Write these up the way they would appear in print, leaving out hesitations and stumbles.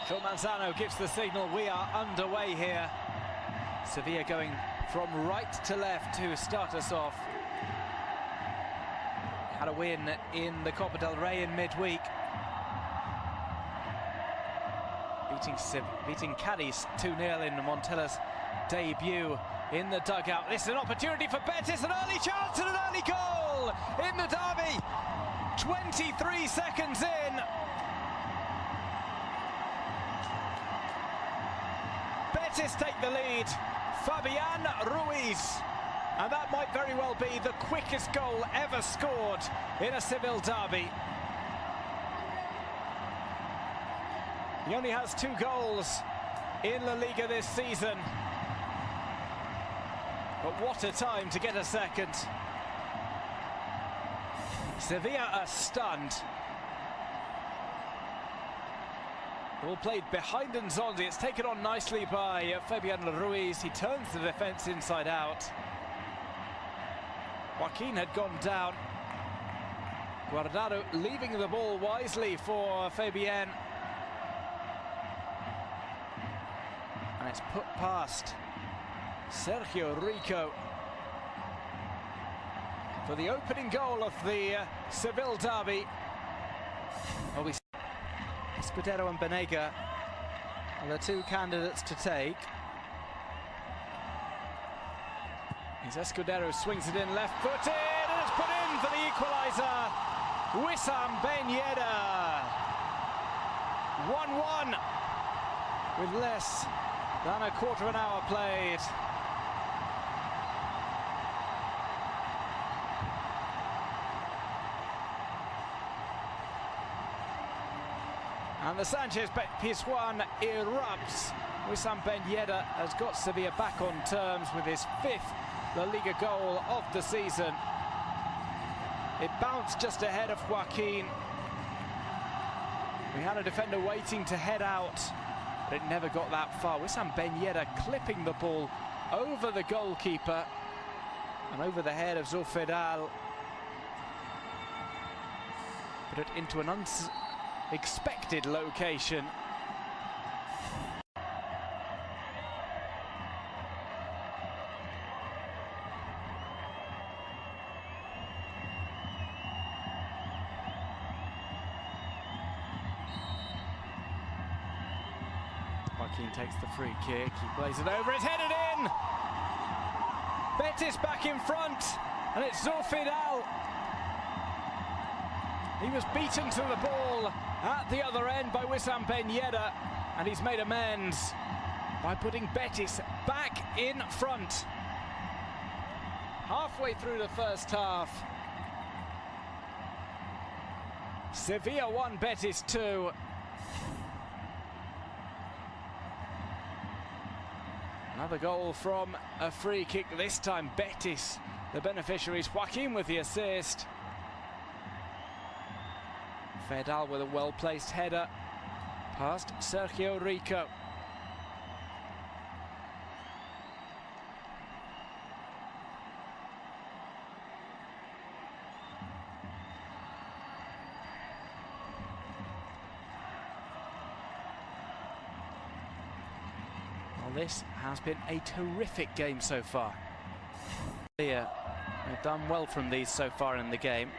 Joe Manzano gives the signal. We are underway here. Sevilla going from right to left to start us off. Had a win in the Copa del Rey in midweek, beating Cadiz 2-0 in Montella's debut in the dugout. This is an opportunity for Betis, an early chance and an early goal in the derby. 23 seconds in. Betis take the lead. Fabian Ruiz. And that might very well be the quickest goal ever scored in a Seville derby. He only has 2 goals in La Liga this season. But what a time to get a second. Sevilla are stunned. Ball played behind Nzondi. It's taken on nicely by Fabian Ruiz. He turns the defence inside out. Joaquin had gone down. Guardado leaving the ball wisely for Fabian. And it's put past Sergio Rico for the opening goal of the Seville derby. Well, Escudero and Banega are the 2 candidates to take. As Escudero swings it in left-footed, and it's put in for the equaliser. Wissam Ben Yedder. 1-1 with less than a quarter of an hour played. And the Sanchez Pizjuan erupts. Wissam Ben Yedder has got Sevilla back on terms with his 5th La Liga goal of the season. It bounced just ahead of Joaquin. We had a defender waiting to head out, but it never got that far. Wissam Ben Yedder clipping the ball over the goalkeeper and over the head of Zofedal. Put it into an unexpected location. Joaquin takes the free kick, he plays it over, it's headed in! Betis back in front, and it's Zofedal. He was beaten to the ball at the other end by Wissam Ben Yedder, and he's made amends by putting Betis back in front. Halfway through the first half. Sevilla 1, Betis 2. Another goal from a free kick, this time Betis, the beneficiaries. Joaquin with the assist. Fedal with a well-placed header past Sergio Rico. Well, this has been a terrific game so far. They've done well from these so far in the game.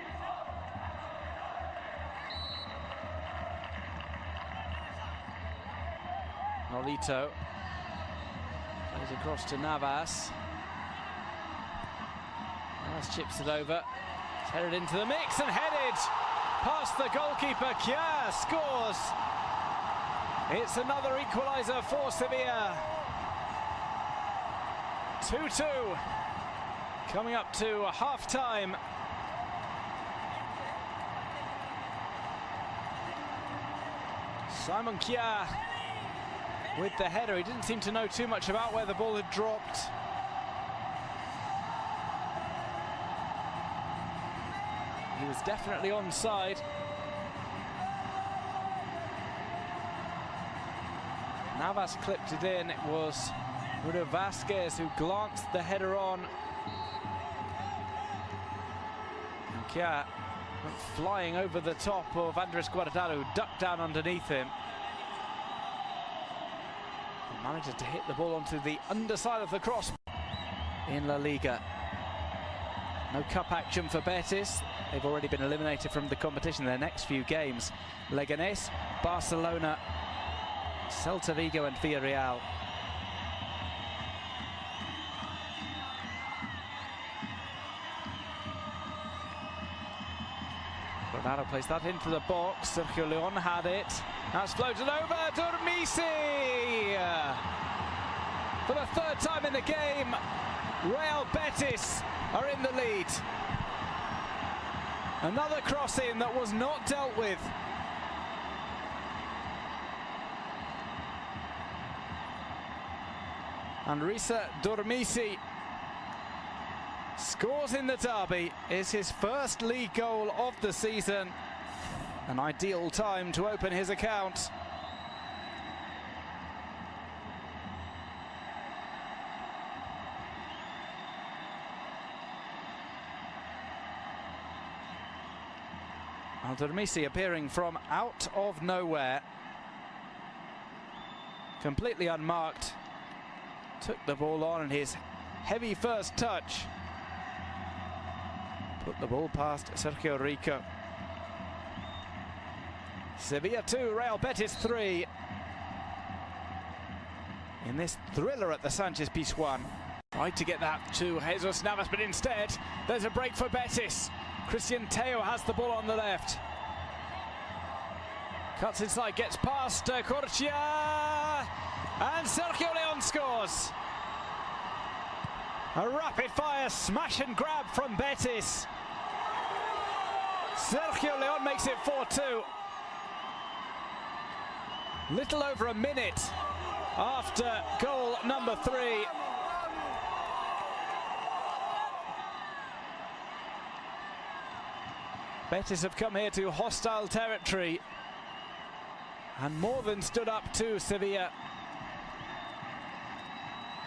Nolito plays across to Navas. Navas chips it over. It's headed into the mix and headed past the goalkeeper. Kjær scores. It's another equaliser for Sevilla. 2-2. Coming up to half-time. Simon Kjær with the header. He didn't seem to know too much about where the ball had dropped. He was definitely onside. Navas clipped it in. It was Bruno Vasquez who glanced the header on. And Kjær went flying over the top of Andres Guardado, who ducked down underneath him. Managed to hit the ball onto the underside of the cross in La Liga. No cup action for Betis. They've already been eliminated from the competition in their next few games. Leganés, Barcelona, Celta Vigo and Villarreal. Ronaldo plays that into the box. Sergio León had it. Now it's floated over. Dormisi! For the third time in the game, Real Betis are in the lead. Another cross-in that was not dealt with. And Risa Dormisi scores in the derby. Is his first league goal of the season. An ideal time to open his account. Dormisi appearing from out of nowhere. Completely unmarked. Took the ball on and his heavy first touch put the ball past Sergio Rico. Sevilla 2, Real Betis 3. In this thriller at the Sánchez-Pizjuán. Tried to get that to Jesus Navas, but instead there's a break for Betis. Christian Teo has the ball on the left. Cuts inside, gets past Corchia, and Sergio León scores. A rapid-fire smash and grab from Betis. Sergio León makes it 4-2. Little over a minute after goal number 3. Betis have come here to hostile territory and more than stood up to Sevilla.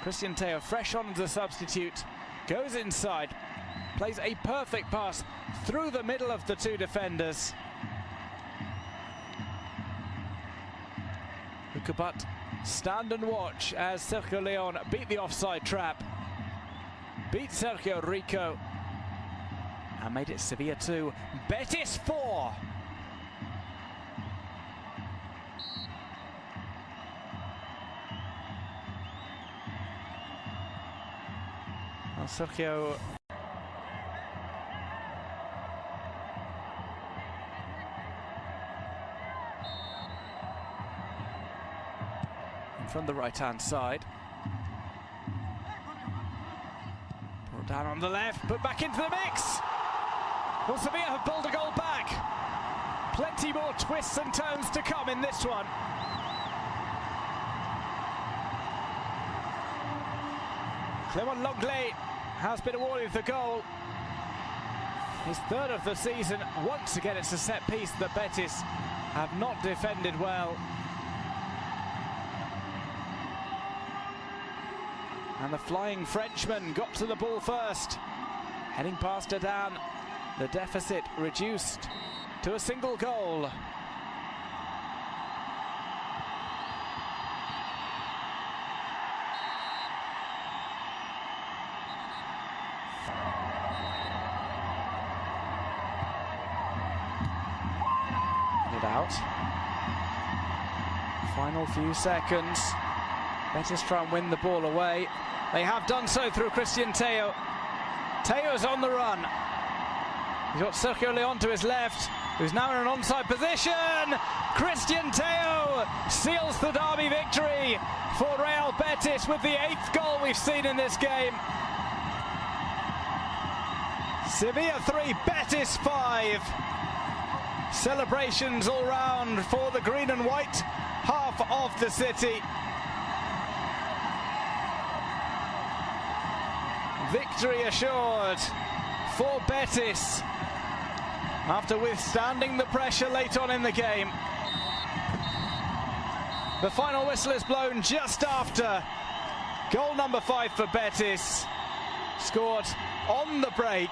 Christian Teo, fresh on as a substitute, goes inside, plays a perfect pass through the middle of the two defenders. Who could but stand and watch as Sergio León beat the offside trap, beat Sergio Rico, and made it Sevilla 2, Betis 4. Well, Sergio from the right-hand side. Brought down on the left, put back into the mix. Well, Sevilla have pulled a goal back. Plenty more twists and turns to come in this one. Clement Lenglet has been awarded the goal. His third of the season. Once again, it's a set piece that Betis have not defended well. And the flying Frenchman got to the ball first. Heading past Adan. The deficit reduced to a single goal. It out. Final few seconds. Betis try and win the ball away. They have done so through Christian Teo. Teo's on the run. He's got Sergio León to his left, who's now in an onside position. Christian Teo seals the derby victory for Real Betis with the 8th goal we've seen in this game. Sevilla 3, Betis 5. Celebrations all round for the green and white half of the city. Victory assured for Betis after withstanding the pressure late on in the game. The final whistle is blown just after goal number 5 for Betis, scored on the break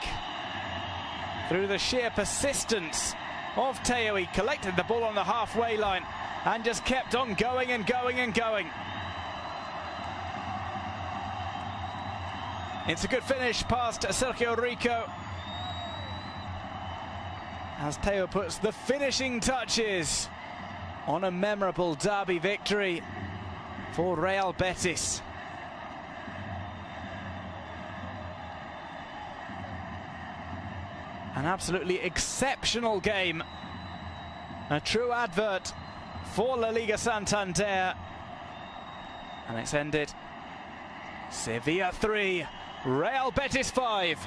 through the sheer persistence of Teo. He collected the ball on the halfway line and just kept on going and going and going. It's a good finish past Sergio Rico, as Teo puts the finishing touches on a memorable derby victory for Real Betis. An absolutely exceptional game. A true advert for La Liga Santander. And it's ended Sevilla 3, Real Betis 5.